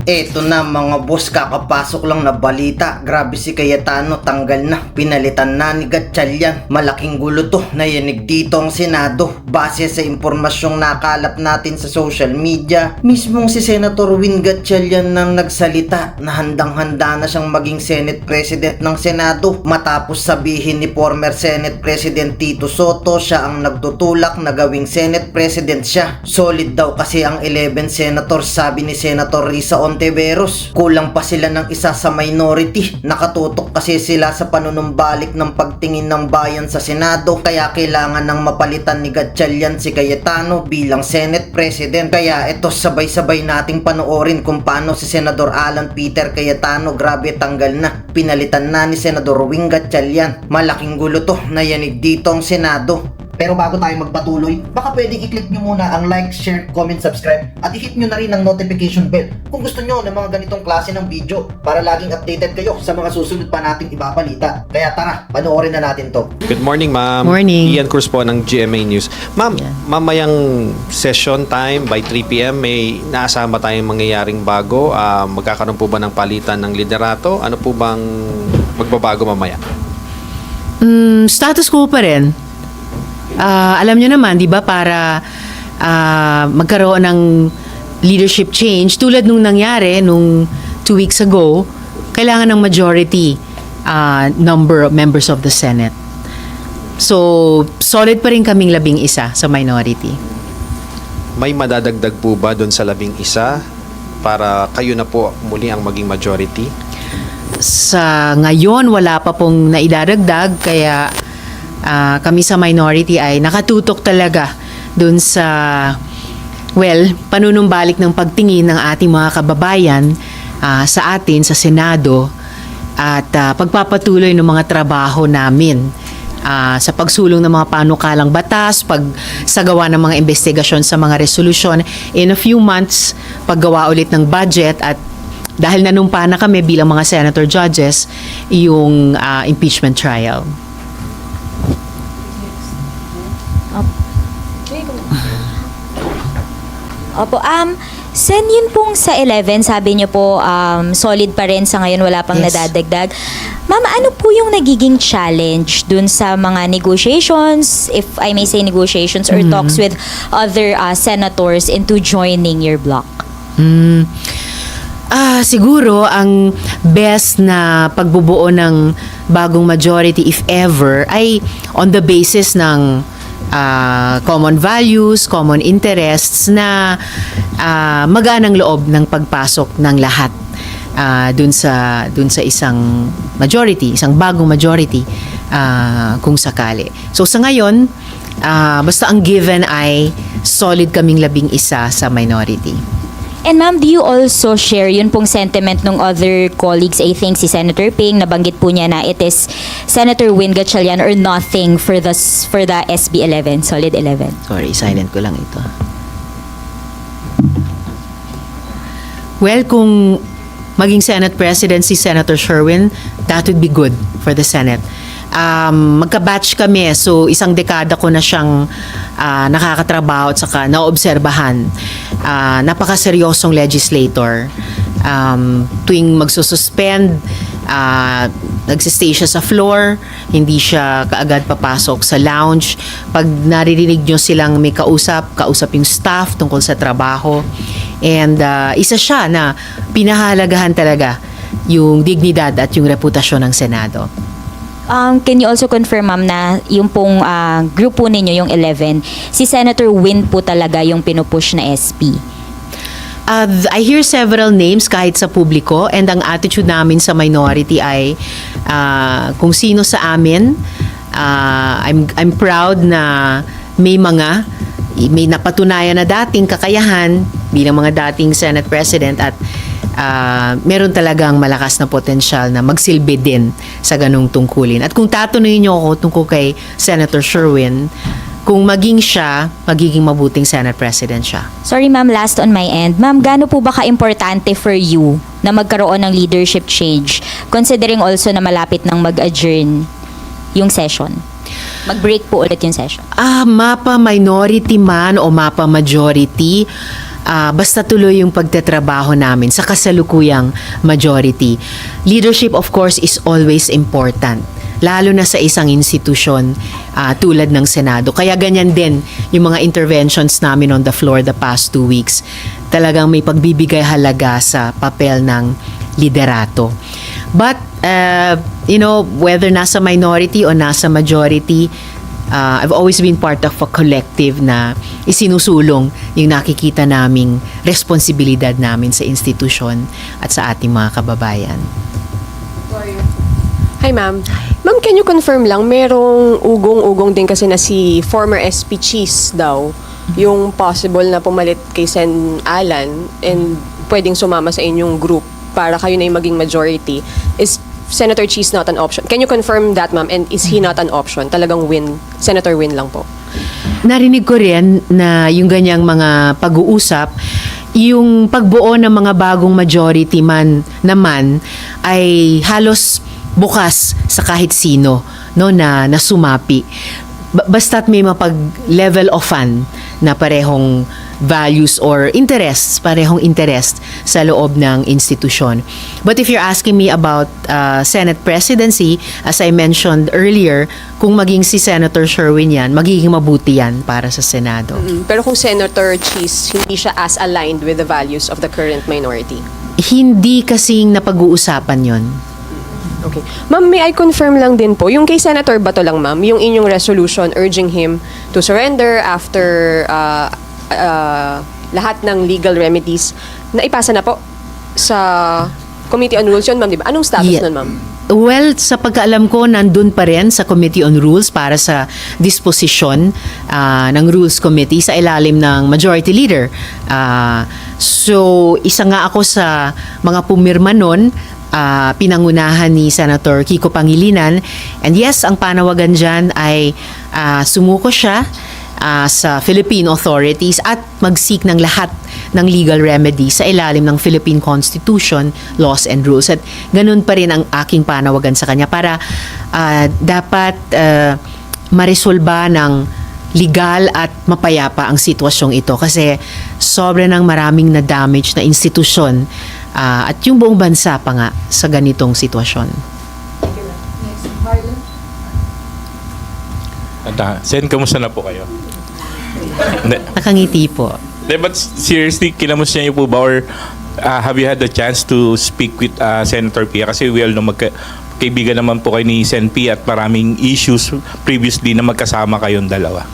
Eto na mga boss, kakapasok lang na balita. Grabe si Cayetano, tanggal na. Pinalitan na ni Gatchalian. Malaking gulo to, nayanig dito ang Senado. Base sa impormasyong nakalap natin sa social media, mismong si Senator Win Gatchalian nang nagsalita na handang-handa na siyang maging Senate President ng Senado. Matapos sabihin ni former Senate President Tito Soto siya ang nagtutulak na gawing Senate President siya. Solid daw kasi ang 11 senators, sabi ni Senator Risa Ontiveros. Kulang pa sila ng isa sa minority. Nakatutok kasi sila sa panunumbalik ng pagtingin ng bayan sa Senado, kaya kailangan ng mapalitan ni Gatchalian si Cayetano bilang Senate President. Kaya ito, sabay-sabay nating panoorin kung paano si Senador Alan Peter Cayetano, grabe, tanggal na. Pinalitan na ni Senador Win Gatchalian. Malaking gulo to, nayanig dito ang Senado. Pero bago tayo magpatuloy, baka pwedeng i-click nyo muna ang like, share, comment, subscribe at i-hit nyo na rin ang notification bell kung gusto nyo ng mga ganitong klase ng video para laging updated kayo sa mga susunod pa nating ibabalita. Kaya tara, panoorin na natin to. Good morning, ma'am. Morning. Ian Cruz po ng GMA News. Ma'am, Yeah. mamayang session time by 3 p.m. may naasama tayong mangyayaring bago. Magkakaroon po ba ng palitan ng liderato? Ano po bang magbabago mamaya? Status quo pa rin. Alam nyo naman, di ba, para magkaroon ng leadership change, tulad nung nangyari nung 2 weeks ago, kailangan ng majority number of members of the Senate. So, solid pa rin kaming 11 sa minority. May madadagdag po ba doon sa 11 para kayo na po muli ang maging majority? Sa ngayon, wala pa pong naidadagdag, kaya kami sa minority ay nakatutok talaga dun sa, panunumbalik ng pagtingin ng ating mga kababayan sa atin, sa Senado, at pagpapatuloy ng mga trabaho namin sa pagsulong ng mga panukalang batas, pagsagawa ng mga investigasyon sa mga resolusyon. In a few months, paggawa ulit ng budget, at dahil nanumpa na kami bilang mga senator judges, yung impeachment trial. Opo, Sen, yun pong sa 11, sabi niyo po, solid pa rin sa ngayon, wala pang Yes. nadadagdag. Ma'am, ano po yung nagiging challenge dun sa mga negotiations, if I may say negotiations, or talks with other senators into joining your bloc? Siguro ang best na pagbubuo ng bagong majority, if ever, ay on the basis ng common values, common interests na maganang loob ng pagpasok ng lahat dun sa isang majority, isang bagong majority kung sakali. So sa ngayon, basta ang given ay solid kaming 11 sa minority. And ma'am, do you also share yun pong sentiment ng other colleagues? I think si Senator Ping, nabanggit po niya na it is Senator Win Gatchalian or nothing for the SB 11, Solid 11. Sorry, silent ko lang ito. Well, kung maging Senate President si Senator Sherwin, that would be good for the Senate. Magka-batch kami, so isang dekada ko na siyang nakakatrabaho at saka naobserbahan. Napakaseryosong legislator. Tuwing magsususpend, nagsistay siya sa floor, hindi siya kaagad papasok sa lounge. Pag naririnig nyo silang may kausap yung staff tungkol sa trabaho. And isa siya na pinahalagahan talaga yung dignidad at yung reputasyon ng Senado. Can you also confirm, ma'am, na yung pong grupo ninyo, yung 11, si Senator Win po talaga yung pinupush na SP? I hear several names kahit sa publiko, and ang attitude namin sa minority ay kung sino sa amin. I'm proud na may napatunayan na dating kakayahan bilang mga dating Senate President, at meron talagang malakas na potensyal na magsilbi din sa ganung tungkulin. At kung tatanungin niyo ako tungkol kay Senator Sherwin, kung maging siya, magiging mabuting Senate President siya. Sorry ma'am, last on my end. Ma'am, gaano po ba ka-importante for you na magkaroon ng leadership change, considering also na malapit nang mag-adjourn yung session? Mag-break po ulit yung session. Mapa minority man o mapa majority, basta tuloy yung pagtatrabaho namin sa kasalukuyang majority. Leadership, of course, is always important, lalo na sa isang institusyon tulad ng Senado. Kaya ganyan din yung mga interventions namin on the floor the past 2 weeks. Talagang may pagbibigay halaga sa papel ng liderato. But, whether nasa minority o nasa majority, I've always been part of a collective na isinusulong yung nakikita naming responsibilidad namin sa institusyon at sa ating mga kababayan. Hi, ma'am. Ma'am, can you confirm lang, merong ugong-ugong din kasi na si former SP Cheese daw, yung possible na pumalit kay Sen Alan and pwedeng sumama sa inyong group para kayo na yung maging majority. Is Senator Cheese not an option? Can you confirm that, ma'am? And is he not an option? Talagang Senator Win lang po. Narinig ko rin na yung ganyang mga pag-uusap, yung pagbuo ng mga bagong majority man naman ay halos bukas sa kahit sino, no, na sumapi. Basta't may mapag-level of fun na parehong values or interests, parehong interest sa loob ng institusyon. But if you're asking me about Senate presidency, as I mentioned earlier, kung maging si Senator Sherwin yan, magiging mabuti yan para sa Senado. Pero kung Senator Cheese, hindi siya as aligned with the values of the current minority. Hindi kasing napag-uusapan yon. Okay. Ma'am, may I confirm lang din po, yung kay Senator Bato lang, ma'am, yung inyong resolution urging him to surrender after lahat ng legal remedies, na ipasa na po sa Committee on Rules yun, ma'am, di ba? Anong status nun, ma'am? Well, sa pagkaalam ko, nandun pa rin sa Committee on Rules para sa disposisyon ng Rules Committee sa ilalim ng Majority Leader. So, isa nga ako sa mga pumirma nun, pinangunahan ni Senator Kiko Pangilinan. And yes, ang panawagan dyan ay sumuko siya sa Philippine authorities at mag-seek ng lahat ng legal remedy sa ilalim ng Philippine Constitution, laws and rules. At ganun pa rin ang aking panawagan sa kanya para dapat maresolba ng legal at mapayapa ang sitwasyong ito kasi sobra ng maraming na-damage na institusyon at yung buong bansa pa nga sa ganitong sitwasyon. Sen, kamusta na po kayo? Nakangiti po. But seriously, kinamusta niyo po ba or have you had the chance to speak with Senator Pia? Kasi we all know kaibigan naman po kayo ni Sen Pia at maraming issues previously na magkasama kayong dalawa.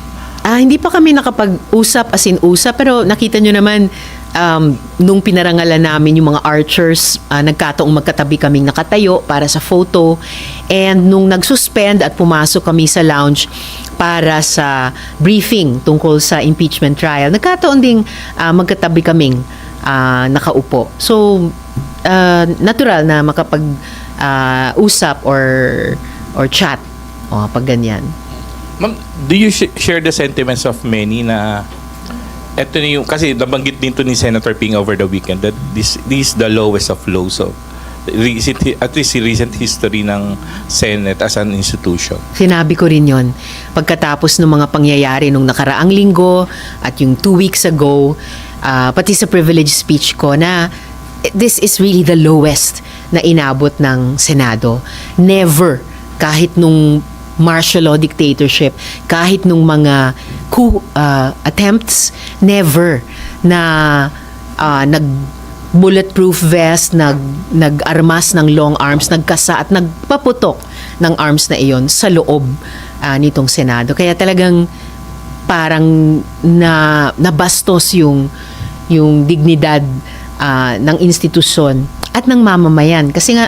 Hindi pa kami nakapag-usap as in usap pero nakita nyo naman nung pinarangalan namin yung mga archers, nagkataong magkatabi kaming nakatayo para sa photo and nung nag-suspend at pumasok kami sa lounge para sa briefing tungkol sa impeachment trial, nagkataon ding magkatabi kaming nakaupo. So, natural na makapag-usap or chat pag ganyan. Ma'am, do you share the sentiments of many na eto na yung, kasi nabanggit din to ni Senator Ping over the weekend that this is the lowest of lows of at least recent history ng Senate as an institution. Sinabi ko rin yon pagkatapos ng mga pangyayari nung nakaraang linggo at yung 2 weeks ago, pati sa privilege speech ko na this is really the lowest na inabot ng Senado. Never, kahit nung martial law dictatorship, kahit nung mga coup attempts, never na bulletproof vest, nag-armas ng long arms, nagkasa at nagpaputok ng arms na iyon sa loob nitong Senado. Kaya talagang parang nabastos yung dignidad ng institusyon at ng mamamayan. Kasi nga,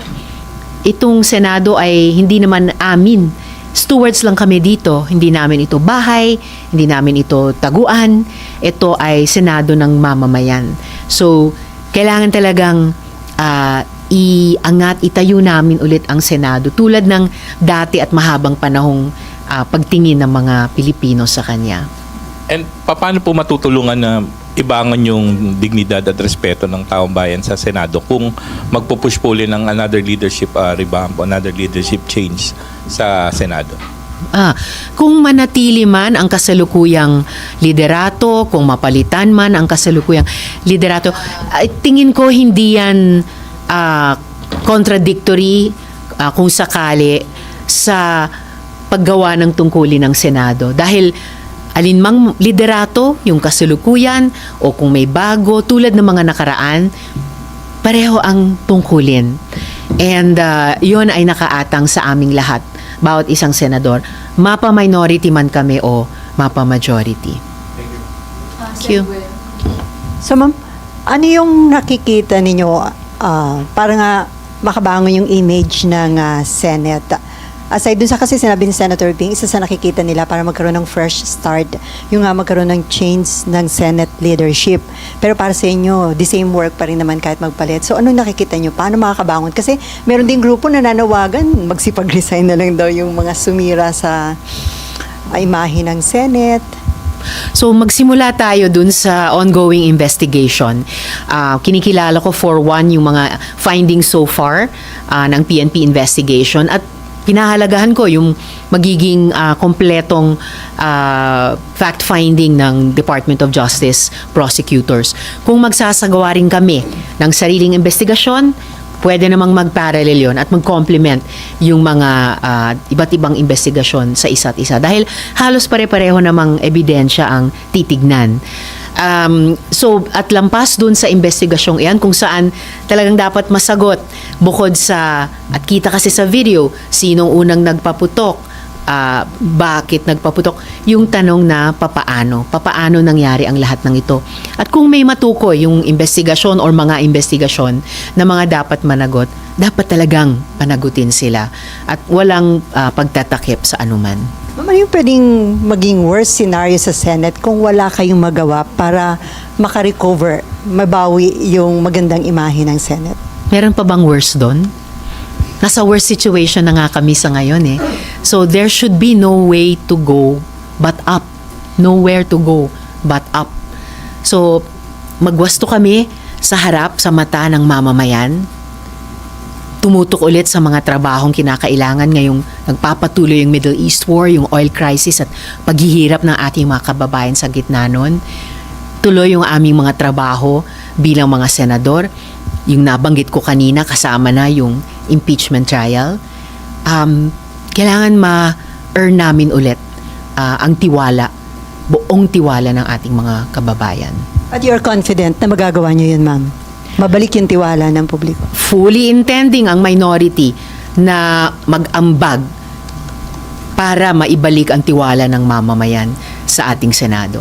itong Senado ay hindi naman amin. Stewards lang kami dito. Hindi namin ito bahay, hindi namin ito taguan. Ito ay Senado ng mamamayan. So, kailangan talagang iangat, itayo namin ulit ang Senado tulad ng dati at mahabang panahong pagtingin ng mga Pilipino sa kanya. And paano po matutulungan na ibangon yung dignidad at respeto ng taong bayan sa Senado kung magpupush po ulit ng another leadership revamp, another leadership change sa Senado? Kung manatili man ang kasalukuyang liderato, kung mapalitan man ang kasalukuyang liderato, tingin ko hindi yan contradictory kung sakali sa paggawa ng tungkulin ng Senado. Dahil alinmang liderato, yung kasalukuyan, o kung may bago, tulad ng mga nakaraan, pareho ang tungkulin. And yun ay nakaatang sa aming lahat, bawat isang senador, mapa-minority man kami o mapa-majority. Thank you. So ma'am, ano yung nakikita ninyo para nga makabangon yung image ng Senate? Aside dun sa kasi sinabi ni Senator Ping, isa sa nakikita nila para magkaroon ng fresh start, yung magkaroon ng change ng Senate leadership. Pero para sa inyo, the same work pa rin naman kahit magpalit. So anong nakikita nyo? Paano makakabangon? Kasi meron ding grupo na nanawagan, magsipag-resign na lang daw yung mga sumira sa imahe ng Senate. So magsimula tayo dun sa ongoing investigation. Kinikilala ko for one yung mga findings so far ng PNP investigation at pinahalagahan ko yung magiging kompletong fact-finding ng Department of Justice prosecutors. Kung magsasagawa rin kami ng sariling investigasyon, pwede namang mag-parallel yun at mag-complement yung mga iba't ibang investigasyon sa isa't isa. Dahil halos pare-pareho namang ebidensya ang titignan. So, at lampas dun sa investigasyong iyan kung saan talagang dapat masagot bukod sa, at kita kasi sa video, sinong unang nagpaputok, bakit nagpaputok, yung tanong na papaano nangyari ang lahat ng ito. At kung may matukoy yung investigasyon or mga investigasyon na mga dapat managot, dapat talagang panagutin sila at walang pagtatakip sa anuman. Ma'am, ano yung pwedeng maging worst scenario sa Senate kung wala kayong magawa para makarecover, mabawi yung magandang imahe ng Senate? Meron pa bang worse doon? Nasa worst situation na nga kami sa ngayon eh. So there should be no way to go but up. Nowhere to go but up. So magwasto kami sa harap, sa mata ng mamamayan. Tumutok ulit sa mga trabahong kinakailangan ngayong nagpapatuloy yung Middle East War, yung oil crisis at paghihirap ng ating mga kababayan sa gitna nun. Tuloy yung aming mga trabaho bilang mga senador. Yung nabanggit ko kanina, kasama na yung impeachment trial. Kailangan ma-earn namin ulit ang tiwala, buong tiwala ng ating mga kababayan. At you're confident na magagawa nyo yun, ma'am? Mabalik yung tiwala ng publiko? Fully intending ang minority na mag-ambag para maibalik ang tiwala ng mamamayan sa ating Senado.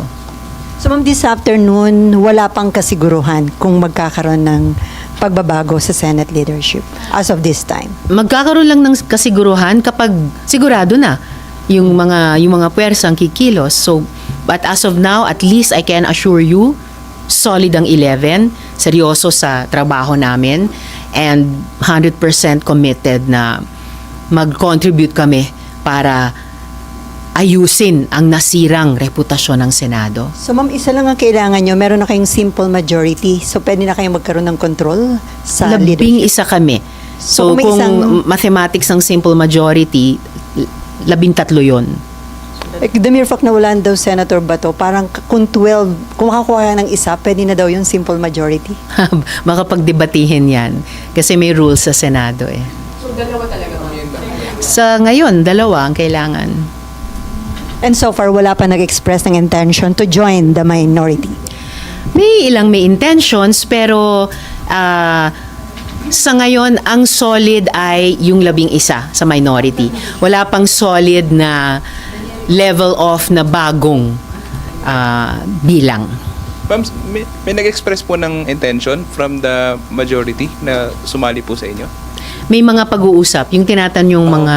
So ma'am, this afternoon, wala pang kasiguruhan kung magkakaroon ng pagbabago sa Senate leadership as of this time? Magkakaroon lang ng kasiguruhan kapag sigurado na yung mga puwersang kikilos. So, but as of now, at least I can assure you, solid ang 11, seryoso sa trabaho namin, and 100% committed na mag-contribute kami para ayusin ang nasirang reputasyon ng Senado. So ma'am, isa lang ang kailangan nyo. Meron na kayong simple majority. So pwede na kayong magkaroon ng control sa leadership. 11 kami. So may kung isang- mathematics ang simple majority, 13 yon. The mere fact na wala daw Senator Bato, parang kung 12, kung makakuha ng isa, pwede na daw yung simple majority. Makapagdebatihin yan. Kasi may rules sa Senado eh. So, dalawa talaga ngayon ba? Sa ngayon, dalawa ang kailangan. And so far, wala pa nag-express ng intention to join the minority. May ilang may intentions pero sa ngayon, ang solid ay yung 11 sa minority. Wala pang solid na level of na bagong bilang. Ma'am, may nag-express po ng intention from the majority na sumali po sa inyo? May mga pag-uusap, yung tinatanyong mga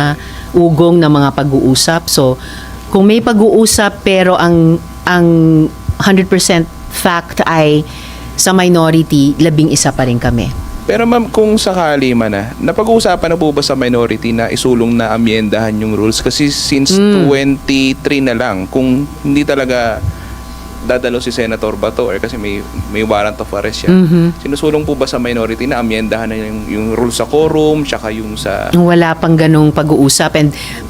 ugong na mga pag-uusap. So, kung may pag-uusap pero ang 100% fact ay sa minority, 11 pa rin kami. Pero ma'am, kung sakali man napag-uusapan na po ba sa minority na isulong na amyendahan yung rules? Kasi since 23 na lang, kung hindi talaga dadalo si Senator Bato or kasi may warrant of arrest siya. Sinusulong po ba sa minority na amyendahan na yung rules sa quorum, tsaka yung sa... Wala pang ganong pag-uusap.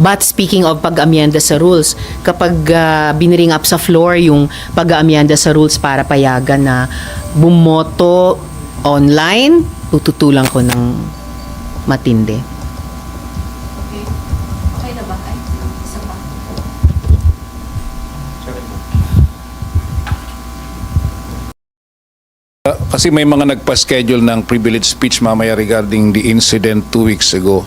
But speaking of pag-amyenda sa rules, kapag biniring up sa floor yung pag-amyenda sa rules para payagan na bumoto online, tututulan ko ng matindi. Kasi may mga nagpa-schedule ng privilege speech mamaya regarding the incident 2 weeks ago.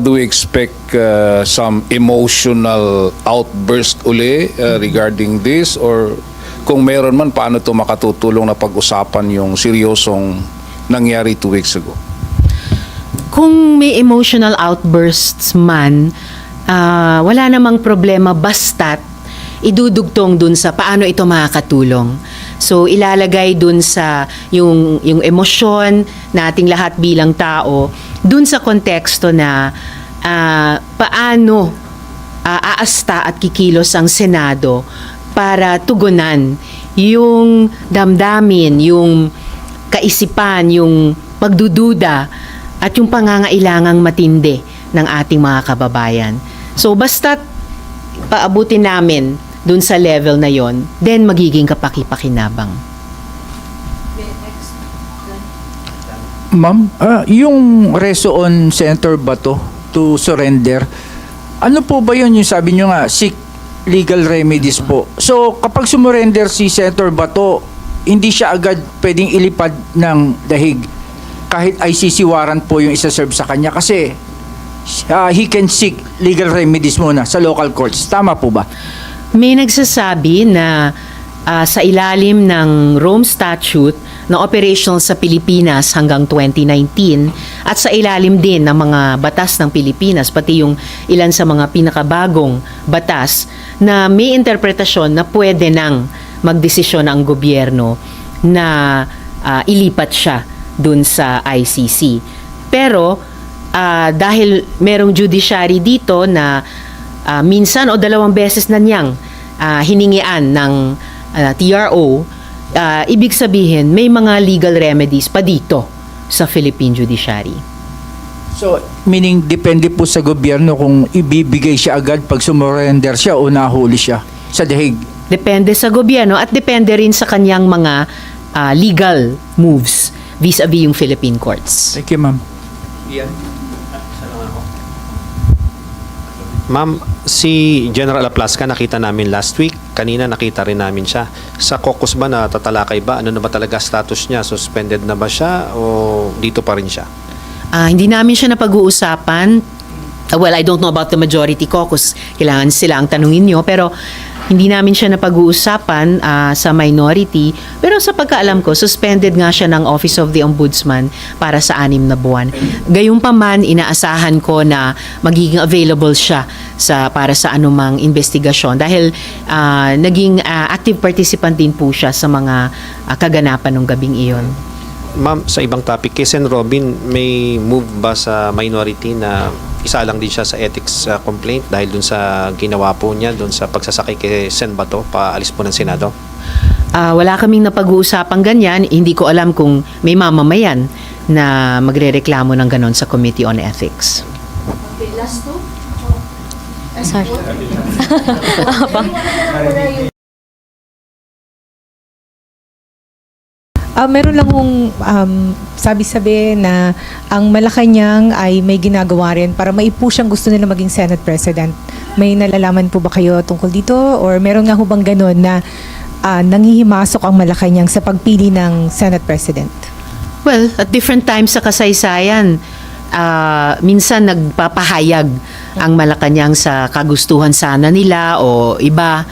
Do we expect some emotional outburst uli regarding this? Or kung meron man, paano ito makatutulong na pag-usapan yung seryosong nangyari 2 weeks ago? Kung may emotional outbursts man, wala namang problema basta't idudugtong dun sa paano ito makakatulong. So ilalagay dun sa yung emosyon nating lahat bilang tao dun sa konteksto na paano aasta at kikilos ang Senado para tugunan yung damdamin, yung kaisipan, yung pagdududa at yung pangangailangang matindi ng ating mga kababayan. So basta't paabutin namin dun sa level na yon, then magiging kapaki-pakinabang. Ma'am, yung reso on Senator Bato to surrender, ano po ba yun yung sabi nyo nga, seek legal remedies po? So, kapag sumurrender si Senator Bato, hindi siya agad pwedeng ilipad ng dahig kahit ICC warrant po yung isa-serve sa kanya kasi he can seek legal remedies muna sa local courts. Tama po ba? May nagsasabi na sa ilalim ng Rome Statute na operational sa Pilipinas hanggang 2019 at sa ilalim din ng mga batas ng Pilipinas, pati yung ilan sa mga pinakabagong batas, na may interpretasyon na pwede nang magdesisyon ang gobyerno na ilipat siya dun sa ICC. Pero dahil merong judiciary dito na minsan o 2 beses na niyang hiningian ng TRO, ibig sabihin may mga legal remedies pa dito sa Philippine Judiciary. So, meaning depende po sa gobyerno kung ibibigay siya agad pag sumurrender siya o nahuli siya sa dahig. Depende sa gobyerno at depende rin sa kanyang mga legal moves vis-a-vis yung Philippine courts. Thank you, ma'am. Ma'am, si General Aplasca nakita namin last week. Kanina nakita rin namin siya. Sa caucus ba natatalakay ba? Ano na ba talaga status niya? Suspended na ba siya o dito pa rin siya? Hindi namin siya napag-uusapan. Well, I don't know about the majority caucus. Kailangan sila ang tanungin nyo. Pero hindi namin siya napag-uusapan sa minority. Pero sa pagkaalam ko, suspended nga siya ng Office of the Ombudsman para sa 6 na buwan. Gayunpaman, inaasahan ko na magiging available siya para sa anumang investigasyon dahil naging active participant din po siya sa mga kaganapan ng gabing iyon. Ma'am, sa ibang topic, kay Sen. Robin, may move ba sa minority na isa lang din siya sa ethics complaint dahil dun sa ginawa po niya dun sa pagsasakay kay Sen. Bato, paalis po ng Senado? Wala kaming napag-uusapang ganyan. Hindi ko alam kung may mamamayan na magrereklamo ng ganon sa Committee on Ethics. Okay, last two? Sorry. Meron lang kong sabi-sabi na ang Malacanang ay may ginagawa rin para maipush ang gusto nila maging Senate President. May nalalaman po ba kayo tungkol dito? Or meron nga ho bang ganun na nanghihimasok ang Malacanang sa pagpili ng Senate President? Well, at different times sa kasaysayan, minsan nagpapahayag ang Malacanang sa kagustuhan sana nila o iba.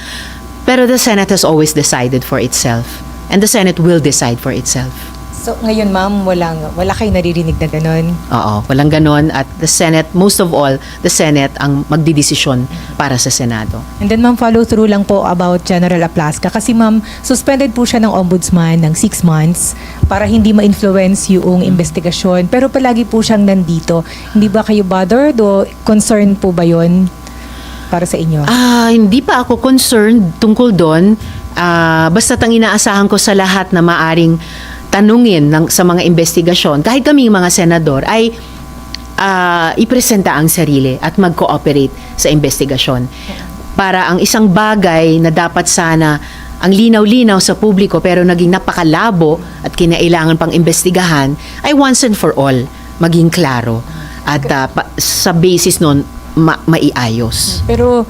Pero the Senate has always decided for itself. And the Senate will decide for itself. So ngayon ma'am, wala kayo naririnig na ganun? Oo, walang ganon. At the Senate, most of all, the Senate ang magdidesisyon para sa Senado. And then ma'am, follow through lang po about General Aplasca. Kasi ma'am, suspended po siya ng ombudsman ng 6 months para hindi ma-influence yung investigasyon. Pero palagi po siyang nandito. Hindi ba kayo bothered o concerned po ba yon para sa inyo? Hindi pa ako concerned tungkol doon Basta't ang inaasahan ko sa lahat na maaring tanungin sa mga investigasyon, kahit kaming mga senador, ay ipresenta ang sarili at mag-cooperate sa investigasyon. Para ang isang bagay na dapat sana ang linaw-linaw sa publiko pero naging napakalabo at kinailangan pang investigahan, ay once and for all maging klaro at sa basis nun maiayos. Pero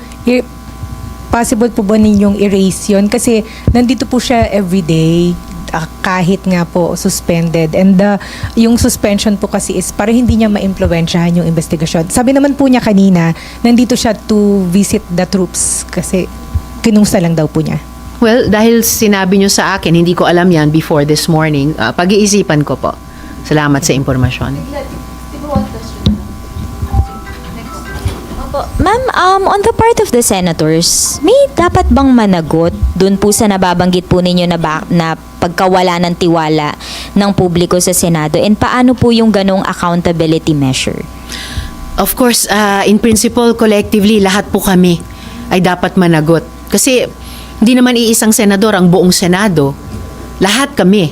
possible po ba ninyong erase yun? Kasi nandito po siya everyday, kahit nga po suspended. And yung suspension po kasi is para hindi niya ma-impluwensyahan yung investigasyon. Sabi naman po niya kanina, nandito siya to visit the troops kasi kinungsa lang daw po niya. Well, dahil sinabi nyo sa akin, hindi ko alam yan before this morning, pag-iisipan ko po. Salamat sa impormasyon. Ma'am, on the part of the senators, may dapat bang managot dun po sa nababanggit po ninyo na pagkawala ng tiwala ng publiko sa Senado? And paano po yung ganong accountability measure? Of course, in principle, collectively, lahat po kami ay dapat managot. Kasi hindi naman iisang senador ang buong Senado. Lahat kami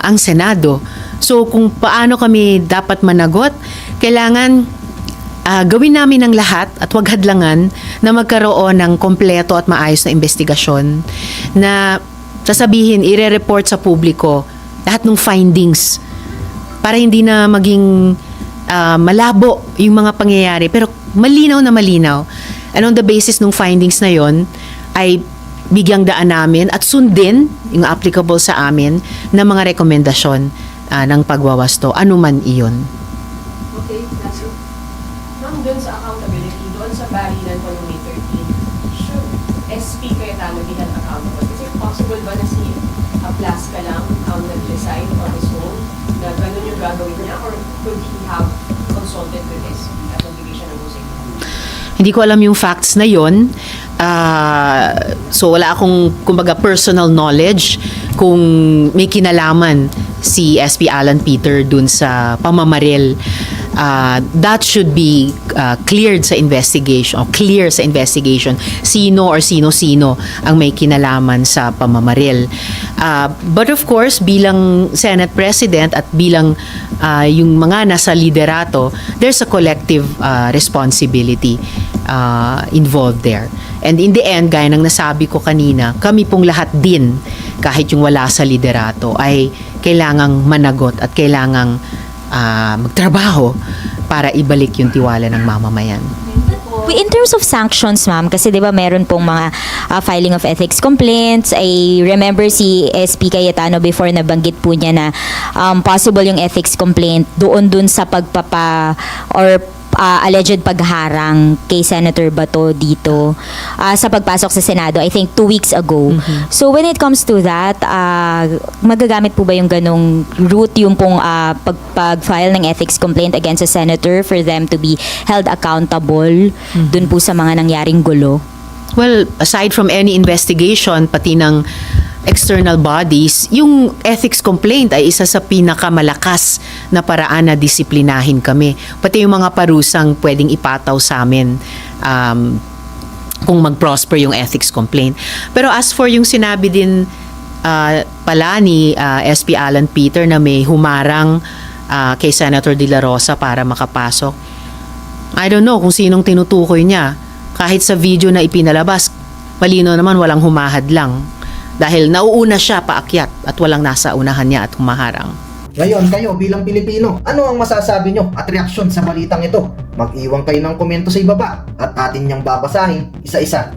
ang Senado. So kung paano kami dapat managot, kailangan gawin namin ang lahat at huwag hadlangan na magkaroon ng kompleto at maayos na investigasyon na sasabihin, ire-report sa publiko lahat ng findings para hindi na maging malabo yung mga pangyayari pero malinaw na malinaw. And on the basis ng findings na yon ay bigyang daan namin at sundin yung applicable sa amin na mga rekomendasyon ng pagwawasto, anuman iyon. Okay, that's it. Ma'am, doon sa accountability, doon sa barilan po ng May 13, should SP Cayetano be held accountable? Is it possible ba na si Plasca lang ang nag-decide on his own na ganun yung gagawin niya or could he have consulted with SP at nagbigay siya ng musik? Hindi ko alam yung facts na yon. So wala akong kumbaga personal knowledge kung may kinalaman si SP Alan Peter dun sa pamamaril. That should be cleared sa investigation o clear sa investigation sino or sino-sino ang may kinalaman sa pamamaril. But of course, bilang Senate President at bilang yung mga nasa liderato, there's a collective responsibility involved there. And in the end, gaya ng nasabi ko kanina, kami pong lahat din, kahit yung wala sa liderato, ay kailangang managot at kailangang magtrabaho para ibalik yung tiwala ng mamamayan. In terms of sanctions, ma'am, kasi di ba meron pong mga filing of ethics complaints. I remember si SP Cayetano before nabanggit po niya na possible yung ethics complaint doon sa pagpapa or alleged pagharang kay Senator Bato dito sa pagpasok sa Senado, I think 2 weeks ago. So when it comes to that, magagamit po ba yung ganong route yung pong pag-file ng ethics complaint against a senator for them to be held accountable dun po sa mga nangyaring gulo? Well, aside from any investigation, pati ng external bodies, yung ethics complaint ay isa sa pinakamalakas na paraan na disiplinahin kami. Pati yung mga parusang pwedeng ipataw sa amin kung mag-prosper yung ethics complaint. Pero as for yung sinabi din pala ni SP Alan Peter na may humarang kay Senator De La Rosa para makapasok, I don't know kung sinong tinutukoy niya. Kahit sa video na ipinalabas, malino naman walang humahad lang. Dahil nauuna siya paakyat at walang nasa unahan niya at humaharang. Ngayon, kayo bilang Pilipino, ano ang masasabi nyo at reaksyon sa balitang ito? Mag-iwan kayo ng komento sa ibaba at atin niyang babasahin isa-isa.